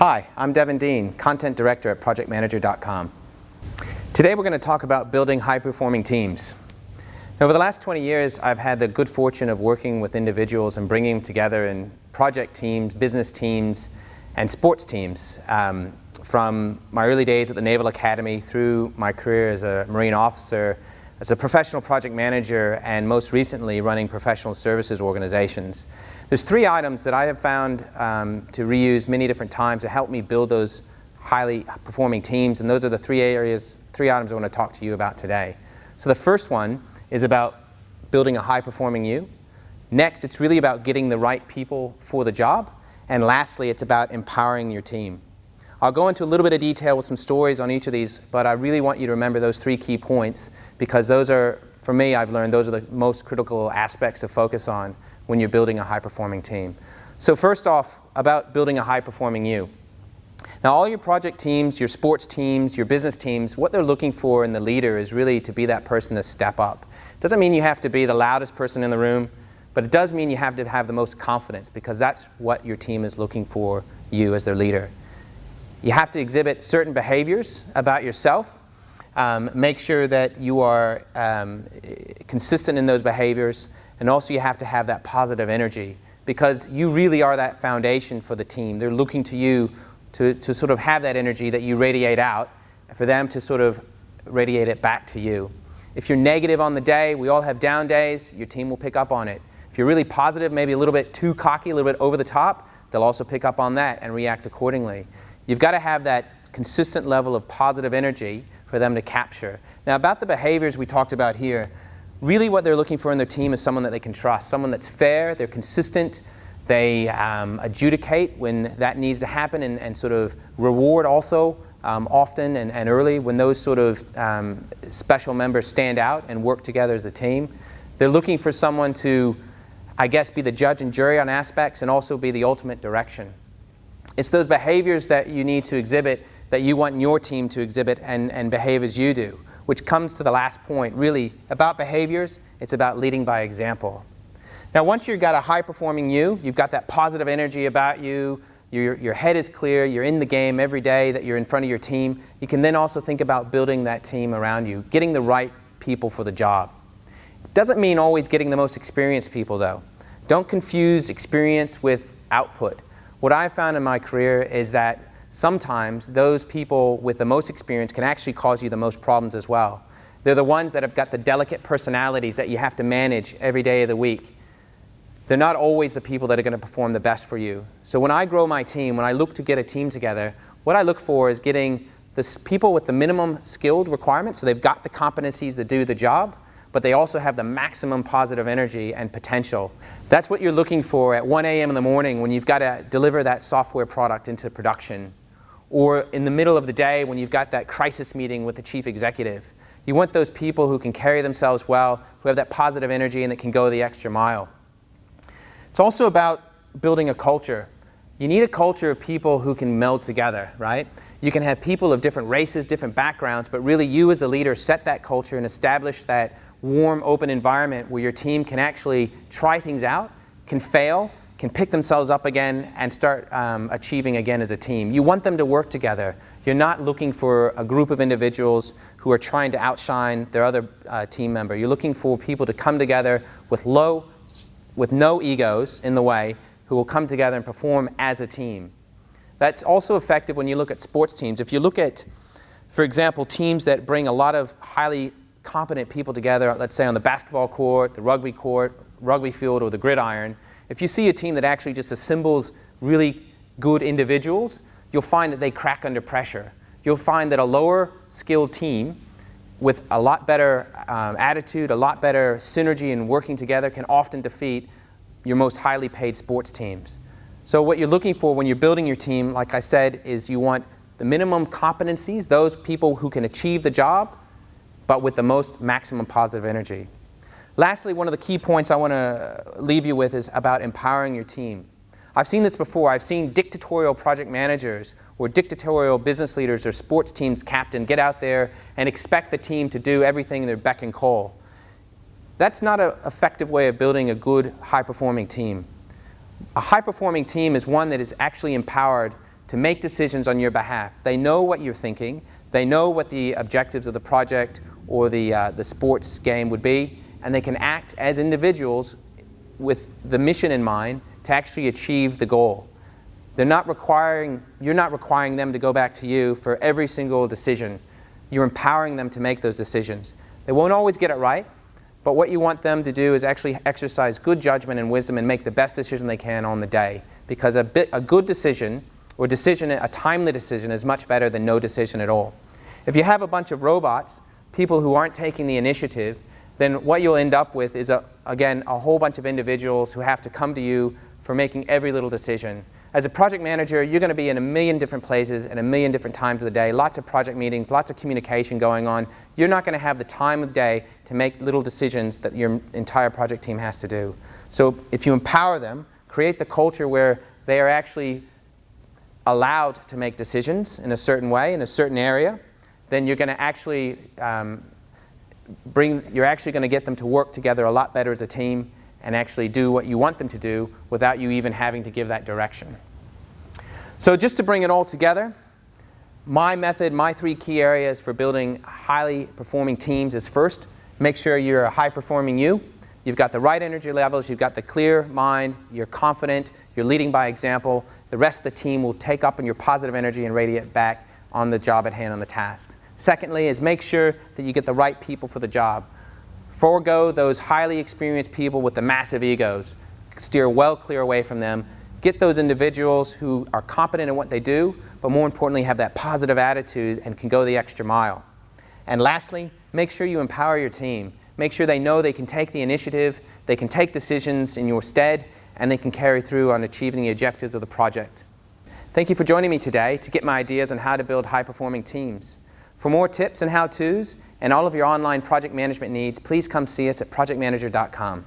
Hi, I'm Devin Dean, Content Director at ProjectManager.com. Today we're going to talk about building high-performing teams. Now, over the last 20 years, I've had the good fortune of working with individuals and bringing them together in project teams, business teams, and sports teams. From my early days at the Naval Academy through my career as a Marine officer, as a professional project manager, and most recently running professional services organizations. There's three items that I have found to reuse many different times to help me build those highly performing teams, and those are the three items I want to talk to you about today. So the first one is about building a high-performing you. Next, it's really about getting the right people for the job. And lastly, it's about empowering your team. I'll go into a little bit of detail with some stories on each of these, but I really want you to remember those three key points because those are, for me, I've learned those are the most critical aspects to focus on when you're building a high-performing team. So first off, about building a high-performing you. Now, all your project teams, your sports teams, your business teams, what they're looking for in the leader is really to be that person to step up. It doesn't mean you have to be the loudest person in the room, but it does mean you have to have the most confidence because that's what your team is looking for you as their leader. You have to exhibit certain behaviors about yourself. Make sure that you are consistent in those behaviors, and also you have to have that positive energy because you really are that foundation for the team. They're looking to you to sort of have that energy that you radiate out, and for them to sort of radiate it back to you. If you're negative on the day, we all have down days, your team will pick up on it. If you're really positive, maybe a little bit too cocky, a little bit over the top, they'll also pick up on that and react accordingly. You've got to have that consistent level of positive energy for them to capture. Now, about the behaviors we talked about here, really what they're looking for in their team is someone that they can trust, someone that's fair, they're consistent, they adjudicate when that needs to happen and sort of reward also often and early when those sort of special members stand out and work together as a team. They're looking for someone to, I guess, be the judge and jury on aspects and also be the ultimate direction. It's those behaviors that you need to exhibit that you want your team to exhibit and behave as you do, which comes to the last point. Really, about behaviors, it's about leading by example. Now, once you've got a high-performing you've got that positive energy about you, your head is clear, you're in the game every day that you're in front of your team, you can then also think about building that team around you, getting the right people for the job. It doesn't mean always getting the most experienced people, though. Don't confuse experience with output. What I've found in my career is that sometimes those people with the most experience can actually cause you the most problems as well. They're the ones that have got the delicate personalities that you have to manage every day of the week. They're not always the people that are going to perform the best for you. So when I grow my team, when I look to get a team together, what I look for is getting the people with the minimum skilled requirements, so they've got the competencies to do the job, but they also have the maximum positive energy and potential. That's what you're looking for at 1 a.m. in the morning when you've got to deliver that software product into production, or in the middle of the day when you've got that crisis meeting with the chief executive. You want those people who can carry themselves well, who have that positive energy and that can go the extra mile. It's also about building a culture. You need a culture of people who can meld together, right? You can have people of different races, different backgrounds, but really you as the leader set that culture and establish that warm, open environment where your team can actually try things out, can fail, can pick themselves up again, and start achieving again as a team. You want them to work together. You're not looking for a group of individuals who are trying to outshine their other team member. You're looking for people to come together with no egos in the way, who will come together and perform as a team. That's also effective when you look at sports teams. If you look at, for example, teams that bring a lot of highly competent people together, let's say on the basketball court, the rugby field, or the gridiron, if you see a team that actually just assembles really good individuals, you'll find that they crack under pressure. You'll find that a lower skilled team with a lot better attitude, a lot better synergy in working together can often defeat your most highly paid sports teams. So what you're looking for when you're building your team, like I said, is you want the minimum competencies, those people who can achieve the job, but with the most maximum positive energy. Lastly, one of the key points I want to leave you with is about empowering your team. I've seen this before. I've seen dictatorial project managers or dictatorial business leaders or sports teams captain get out there and expect the team to do everything in their beck and call. That's not an effective way of building a good, high-performing team. A high-performing team is one that is actually empowered to make decisions on your behalf. They know what you're thinking. They know what the objectives of the project or the sports game would be, and they can act as individuals with the mission in mind to actually achieve the goal. You're not requiring them to go back to you for every single decision. You're empowering them to make those decisions. They won't always get it right, but what you want them to do is actually exercise good judgment and wisdom and make the best decision they can on the day. Because a good decision, or a timely decision, is much better than no decision at all. If you have a bunch of robots, people who aren't taking the initiative, then what you'll end up with is, again, a whole bunch of individuals who have to come to you for making every little decision. As a project manager, you're going to be in a million different places at a million different times of the day, lots of project meetings, lots of communication going on. You're not going to have the time of day to make little decisions that your entire project team has to do. So if you empower them, create the culture where they are actually allowed to make decisions in a certain way, in a certain area, then you're going to actually you're actually going to get them to work together a lot better as a team and actually do what you want them to do without you even having to give that direction. So just to bring it all together, my method, my 3 key areas for building highly performing teams is: first, make sure you're a high-performing you. You've got the right energy levels, you've got the clear mind, you're confident, you're leading by example. The rest of the team will take up on your positive energy and radiate back on the job at hand, on the task. Secondly is make sure that you get the right people for the job. Forego those highly experienced people with the massive egos. Steer well clear away from them. Get those individuals who are competent in what they do, but more importantly have that positive attitude and can go the extra mile. And lastly, make sure you empower your team. Make sure they know they can take the initiative, they can take decisions in your stead, and they can carry through on achieving the objectives of the project. Thank you for joining me today to get my ideas on how to build high-performing teams. For more tips and how-tos and all of your online project management needs, please come see us at projectmanager.com.